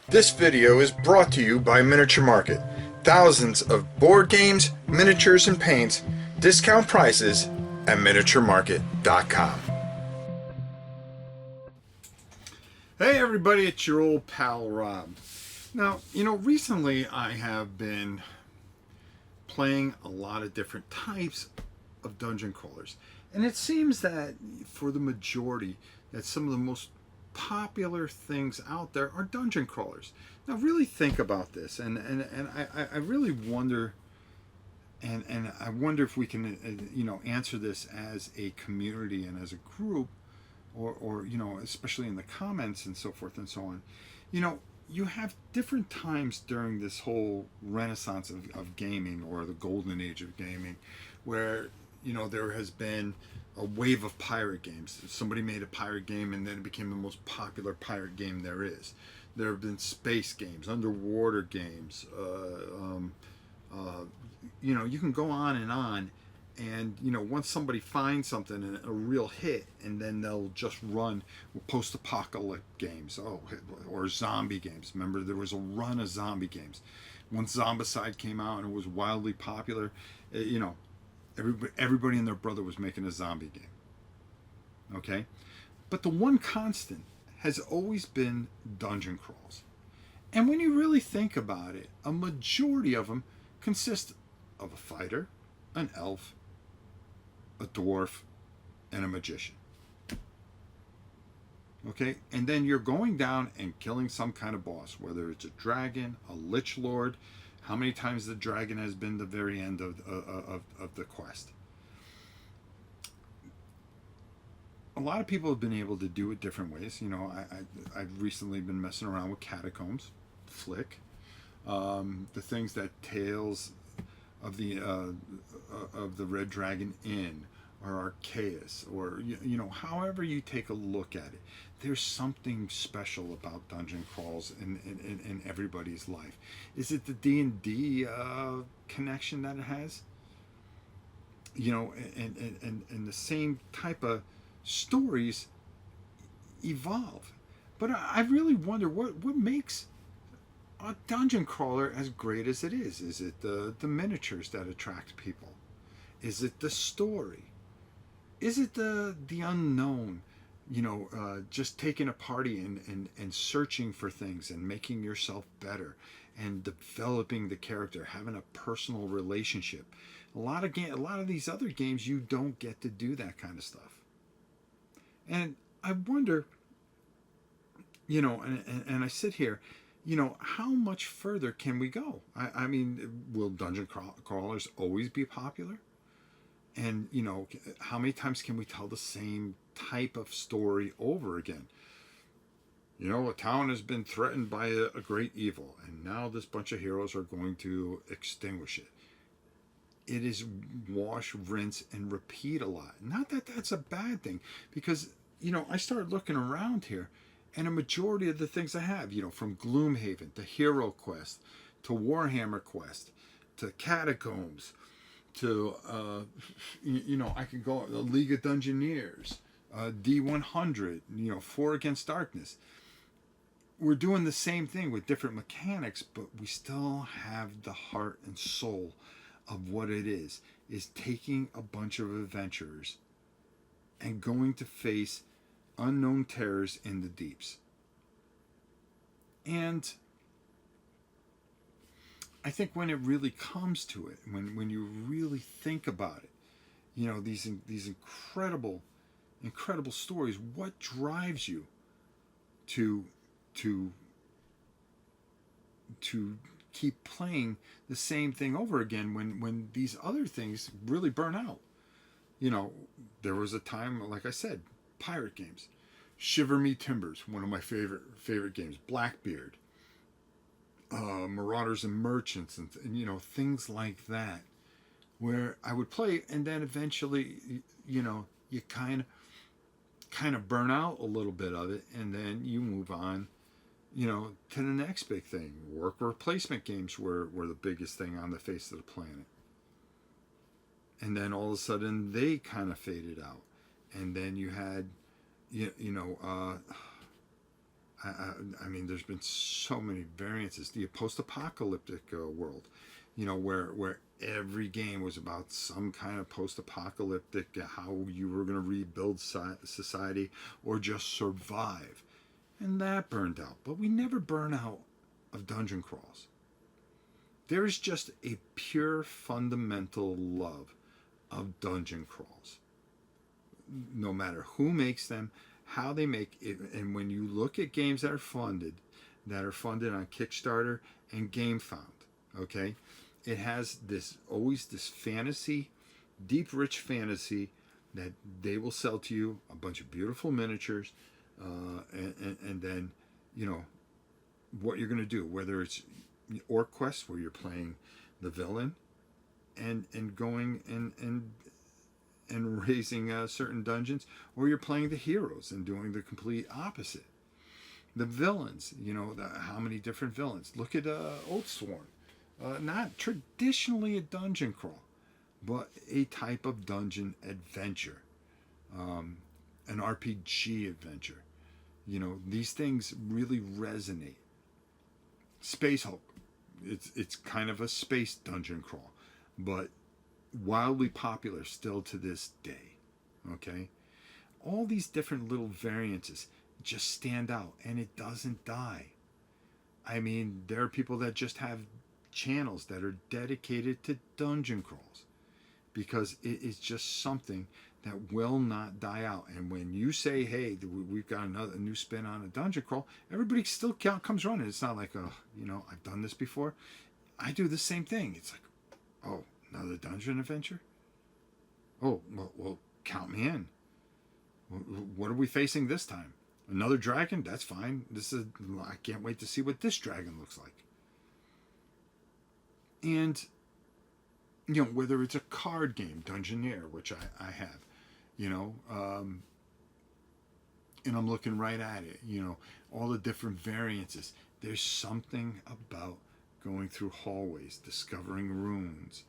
This video is brought to you by Miniature Market. Thousands of board games, miniatures, and paints, discount prices at miniaturemarket.com. Hey everybody, it's your old pal Rob. Now, recently I have been playing a lot of different types of dungeon crawlers. And it seems that for the majority, that some of the most popular things out there are dungeon crawlers. Now really think about this, and I really wonder, and I wonder if we can answer this as a community and as a group, or especially in the comments and so forth and so on. You have different times during this whole renaissance of gaming, or the golden age of gaming, where there has been a wave of pirate games. Somebody made a pirate game and then it became the most popular pirate game there is. There have been space games, underwater games. You can go on, and once somebody finds something and a real hit, and then they'll just run post-apocalyptic games, or zombie games. Remember, there was a run of zombie games. Once Zombicide came out and it was wildly popular, everybody and their brother was making a zombie game. Okay? But the one constant has always been dungeon crawls. And when you really think about it, a majority of them consist of a fighter, an elf, a dwarf, and a magician. Okay? And then you're going down and killing some kind of boss, whether it's a dragon, a lich lord. How many times the dragon has been the very end of the quest. A lot of people have been able to do it different ways. I've recently been messing around with Catacombs, Flick, the things that Tales of the Red Dragon Inn, or Arceus, or however you take a look at it, there's something special about dungeon crawls in everybody's life. Is it the D&D connection that it has? And the same type of stories evolve. But I really wonder what makes a dungeon crawler as great as it is. Is it the miniatures that attract people? Is it the story? Is it the unknown? Just taking a party and searching for things and making yourself better and developing the character, having a personal relationship. A lot of these other games, you don't get to do that kind of stuff. And I wonder, and I sit here, how much further can we go? I mean, will dungeon crawlers always be popular? And, how many times can we tell the same type of story over again? A town has been threatened by a great evil, and now this bunch of heroes are going to extinguish it. It is wash, rinse, and repeat a lot. Not that that's a bad thing, because, I started looking around here, and a majority of the things I have, from Gloomhaven to Hero Quest to Warhammer Quest to Catacombs, to I could go the League of Dungeoneers, D100, Four Against Darkness. We're doing the same thing with different mechanics, but we still have the heart and soul of what it is taking a bunch of adventurers and going to face unknown terrors in the deeps. And I think when it really comes to it, when you really think about it, these incredible stories, what drives you to keep playing the same thing over again when these other things really burn out? There was a time, like I said, pirate games. Shiver Me Timbers, one of my favorite games. Blackbeard, Marauders and Merchants, and things like that, where I would play, and then eventually you kind of burn out a little bit of it, and then you move on to the next big thing. Worker placement games were the biggest thing on the face of the planet, and then all of a sudden they kind of faded out, and then you had I mean, there's been so many variances. The post-apocalyptic world, where every game was about some kind of post-apocalyptic, how you were going to rebuild society or just survive, and that burned out. But we never burn out of dungeon crawls. There is just a pure fundamental love of dungeon crawls. No matter who makes them, how they make it, and when you look at games that are funded on Kickstarter and GameFound, okay, it has always this fantasy, deep, rich fantasy that they will sell to you a bunch of beautiful miniatures, and then what you're going to do, whether it's Orc Quest where you're playing the villain and going and raising certain dungeons, or you're playing the heroes and doing the complete opposite. The villains, how many different villains. Look at Oathsworn. Not traditionally a dungeon crawl, but a type of dungeon adventure, an RPG adventure. These things really resonate. Space Hulk, it's kind of a space dungeon crawl, but wildly popular still to this day. Okay, all these different little variances just stand out, and it doesn't die. I mean, there are people that just have channels that are dedicated to dungeon crawls because it is just something that will not die out. And when you say, hey, we've got a new spin on a dungeon crawl, everybody still comes running. It's not like, I've done this before. I do the same thing. It's like, oh, another dungeon adventure? Oh, well, count me in. What are we facing this time? Another dragon? That's fine. I can't wait to see what this dragon looks like. And, whether it's a card game, Dungeoneer, which I have, and I'm looking right at it, all the different variances. There's something about going through hallways, discovering rooms,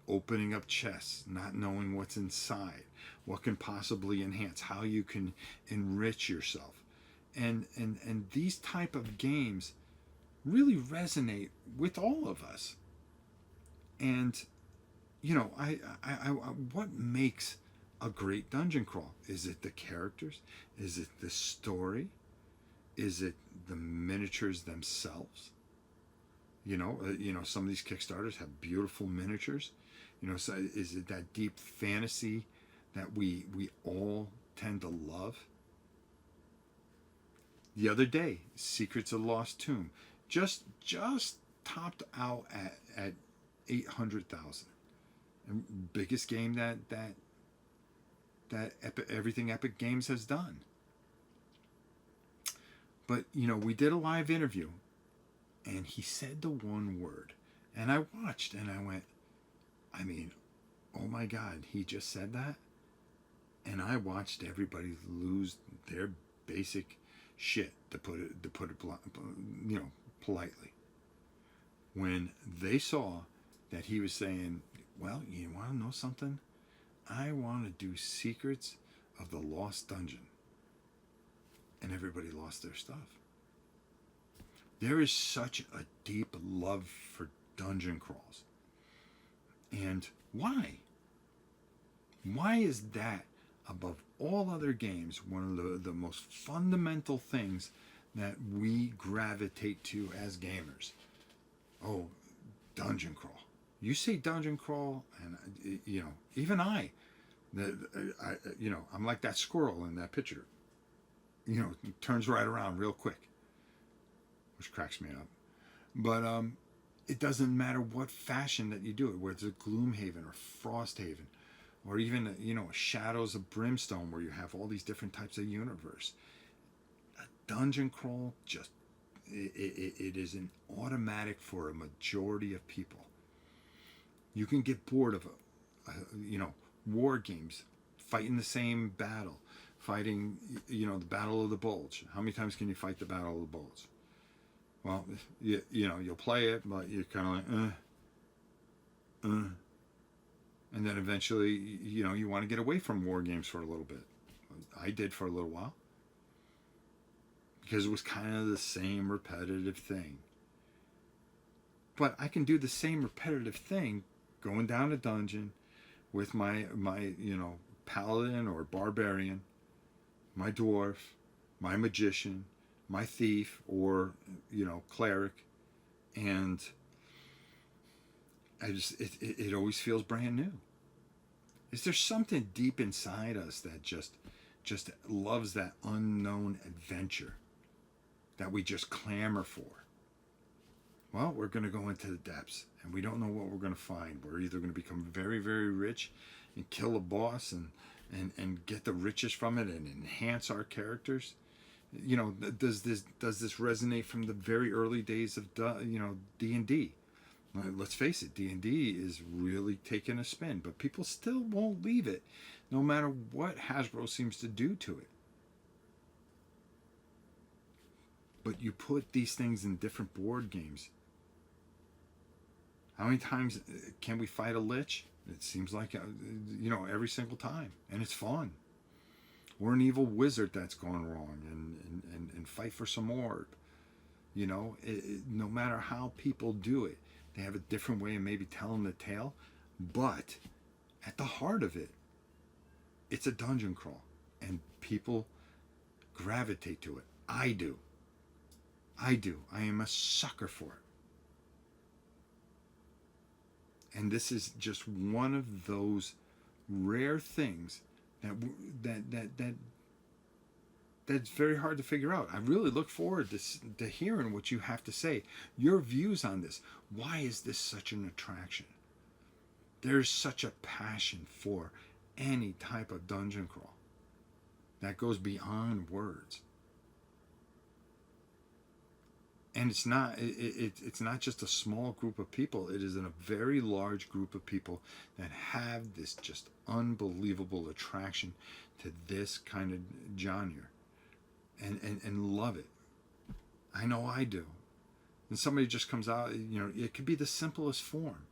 opening up chests, not knowing what's inside, what can possibly enhance, how you can enrich yourself. And these type of games really resonate with all of us. And what makes a great dungeon crawl? Is it the characters? Is it the story? Is it the miniatures themselves? Some of these Kickstarters have beautiful miniatures. So is it that deep fantasy that we all tend to love? The other day, Secrets of the Lost Tomb just topped out at 800,000. And biggest game that everything Epic Games has done. But we did a live interview, and he said the one word, and I watched and I went, I mean, oh my God, he just said that, and I watched everybody lose their basic shit, to put it politely, when they saw that he was saying, well, you want to know something? I want to do Secrets of the Lost Dungeon. And everybody lost their stuff. There is such a deep love for dungeon crawls. And why? Why is that, above all other games, one of the most fundamental things that we gravitate to as gamers? Oh, dungeon crawl. You say dungeon crawl, and even I'm like that squirrel in that picture. It turns right around real quick, which cracks me up. But it doesn't matter what fashion that you do it, whether it's a Gloomhaven or Frosthaven, or even Shadows of Brimstone, where you have all these different types of universe. A dungeon crawl it is an automatic for a majority of people. You can get bored of war games, fighting the same battle, fighting the Battle of the Bulge. How many times can you fight the Battle of the Bulge? Well, you'll play it, but you're kind of like, and then eventually, you want to get away from war games for a little bit. I did for a little while. because it was kind of the same repetitive thing. But I can do the same repetitive thing going down a dungeon with my paladin or barbarian, my dwarf, my magician, my thief, or cleric, and it always feels brand new. Is there something deep inside us that just loves that unknown adventure that we just clamor for? Well, we're going to go into the depths, and we don't know what we're going to find. We're either going to become very, very rich and kill a boss and get the riches from it and enhance our characters. Does this resonate from the very early days of D&D? Let's face it, D&D is really taking a spin, but people still won't leave it, no matter what Hasbro seems to do to it. But you put these things in different board games. How many times can we fight a lich? It seems like, every single time. And it's fun. Or an evil wizard that's gone wrong and fight for some orb. No matter how people do it, they have a different way of maybe telling the tale. But at the heart of it, it's a dungeon crawl. And people gravitate to it. I do. I am a sucker for it. And this is just one of those rare things that's very hard to figure out. I really look forward to hearing what you have to say, your views on this. Why is this such an attraction? There's such a passion for any type of dungeon crawl that goes beyond words. And it's not just a small group of people. It is a very large group of people that have this just unbelievable attraction to this kind of genre and love it. I know I do. And somebody just comes out, it could be the simplest form.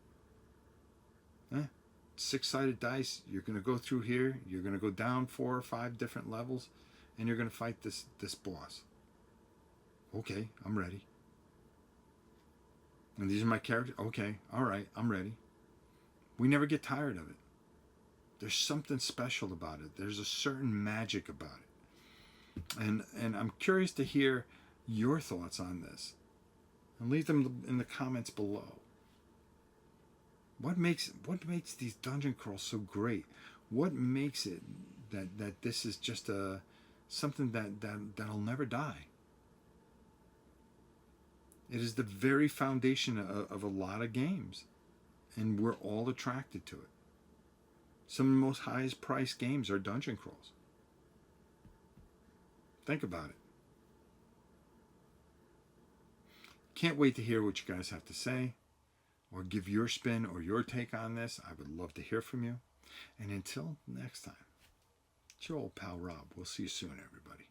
6-sided dice, you're going to go through here, you're going to go down 4 or 5 different levels, and you're going to fight this boss. Okay, I'm ready. And these are my characters. Okay, all right, I'm ready. We never get tired of it. There's something special about it. There's a certain magic about it. And I'm curious to hear your thoughts on this. And leave them in the comments below. What makes these dungeon crawls so great? What makes it that this is just something that'll never die? It is the very foundation of a lot of games, and we're all attracted to it. Some of the most highest priced games are dungeon crawls. Think about it. Can't wait to hear what you guys have to say, or give your spin or your take on this. I would love to hear from you. And until next time, it's your old pal Rob. We'll see you soon, everybody.